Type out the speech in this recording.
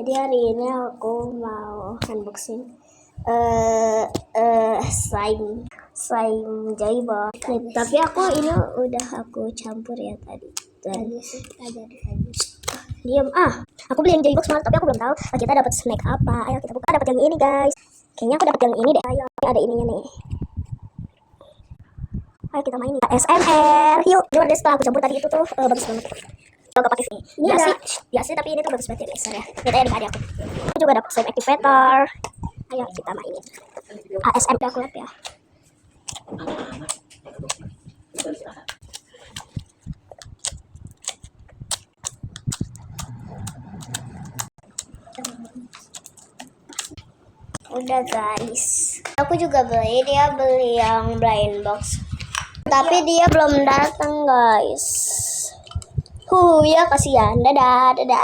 Jadi hari ini aku mau unboxing slime Joybox. Tapi aku ini udah aku campur ya tadi. Diam aku beli yang Joybox malah, tapi aku belum tahu kita dapat snack apa. Ayo kita buka. Dapat yang ini guys. Kayaknya aku dapat yang ini deh. Ayo, ada ininya nih. Ayo kita main nih. ASMR. Yuk. Coba deh, setelah aku campur tadi itu tuh bagus banget. Gak pakai ini biasa tapi ini tuh bagus banget ya guys ya. Kita ya di aku juga dapat slime activator. Ayo kita mainin ASMR aku lihat ya. Udah guys, aku juga beli yang blind box, tapi dia belum datang guys. Ya kasihan. Dadah.